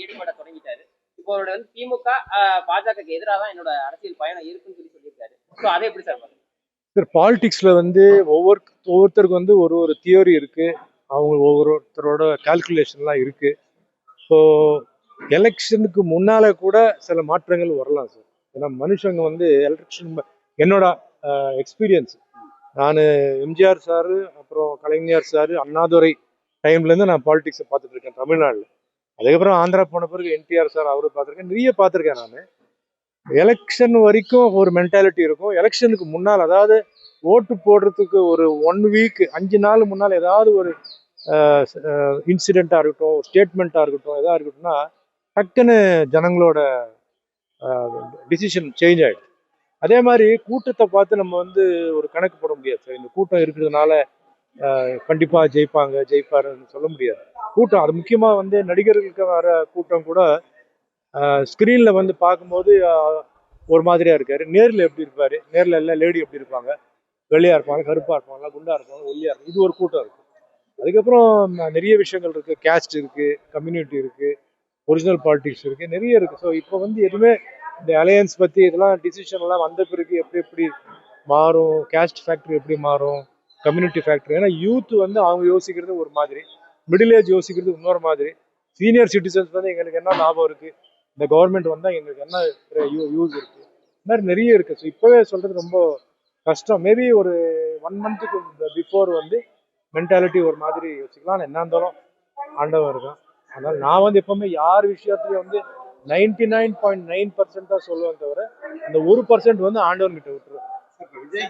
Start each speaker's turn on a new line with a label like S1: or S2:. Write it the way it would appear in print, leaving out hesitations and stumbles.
S1: ஈடுபட தொடங்கிட்டாரு. இப்போ அவரோட வந்து திமுக பாஜகக்கு எதிராக தான் என்னோட அரசியல் பயணம் இருக்குன்னு சொல்லியிருக்காரு. ஸோ அதை எப்படி சார் பாக்குறீங்க?
S2: சார் பாலிடிக்ஸ்ல வந்து ஒவ்வொருத்தருக்கு வந்து ஒரு ஒரு தியோரி இருக்கு. அவங்க ஒவ்வொருத்தரோட கால்குலேஷன்லாம் இருக்கு. ஸோ எலெக்ஷனுக்கு முன்னால கூட சில மாற்றங்கள் வரலாம் சார். ஏன்னா மனுஷங்க வந்து எலெக்ஷன் என்னோட எக்ஸ்பீரியன்ஸ், நான் எம்ஜிஆர் சாரு, அப்புறம் கலைஞர் சாரு, அண்ணாதுரை டைம்லேருந்து நான் பாலிடிக்ஸை பார்த்துட்டு இருக்கேன் தமிழ்நாட்டில். அதுக்கப்புறம் ஆந்திரா போன பிறகு என்டிஆர் சார் அவரு பார்த்துருக்கேன், நிறைய பார்த்துருக்கேன் நான். எலெக்ஷன் வரைக்கும் ஒரு மென்டாலிட்டி இருக்கும். எலெக்ஷனுக்கு முன்னால், அதாவது ஓட்டு போடுறதுக்கு ஒரு 1 வீக் 5 நாள் முன்னால் ஏதாவது ஒரு இன்சிடெண்ட்டாக இருக்கட்டும், ஸ்டேட்மெண்ட்டாக இருக்கட்டும், எதாக இருக்கட்டும்னா டக்குன்னு ஜனங்களோட டிசிஷன் சேஞ்ச் ஆகிடும். அதே மாதிரி கூட்டத்தை பார்த்து நம்ம வந்து ஒரு கணக்கு போட முடியாது சார். இந்த கூட்டம் இருக்கிறதுனால கண்டிப்பாக ஜெயிப்பாருன்னு சொல்ல முடியாது. கூட்டம் அது முக்கியமாக வந்து நடிகர்களுக்கு வர கூட்டம் கூட ஸ்க்ரீனில் வந்து பார்க்கும்போது ஒரு மாதிரியாக இருக்காரு. நேரில் எப்படி இருப்பார்? நேரில் எல்லாம் லேடி எப்படி இருப்பாங்க? வெள்ளையாக இருப்பாங்க, கருப்பாக இருப்பாங்க, குண்டாக இருப்பாங்க, ஒல்லியாக இருக்கும். இது ஒரு கூட்டம் இருக்குது. அதுக்கப்புறம் நிறைய விஷயங்கள் இருக்குது. கேஸ்ட் இருக்குது, கம்யூனிட்டி இருக்குது, ஒரிஜினல் பாலிட்டிக்ஸ் இருக்குது, நிறைய இருக்குது. ஸோ இப்போ வந்து எதுவுமே இந்த அலையன்ஸ் பற்றி இதெல்லாம் டிசிஷன்லாம் வந்த பிறகு எப்படி எப்படி மாறும், கேஸ்ட் ஃபேக்டரி எப்படி மாறும், கம்யூனிட்டி ஃபேக்டரி. ஏன்னா யூத் வந்து அவங்க யோசிக்கிறது ஒரு மாதிரி, மிடில் ஏஜ் யோசிக்கிறது இன்னொரு மாதிரி, சீனியர் சிட்டிசன்ஸ் வந்து எங்களுக்கு என்ன லாபம் இருக்குது, இந்த கவர்மெண்ட் வந்தால் எங்களுக்கு என்ன யூஸ் இருக்குது, இந்த மாதிரி நிறைய இருக்குது. ஸோ இப்போவே சொல்கிறது ரொம்ப கஷ்டம். மேபி ஒரு 1 மந்த்துக்கு பிஃபோர் வந்து மென்டாலிட்டி ஒரு மாதிரி யோசிக்கலாம். என்ன இருந்தாலும் ஆண்டவன் இருக்கான். அதனால நான் வந்து எப்பவுமே யார் விஷயத்துலையும் வந்து 99.9% தான் சொல்லுவேன், தவிர அந்த 1% வந்து ஆண்டவன் கிட்ட விட்டுருவேன்.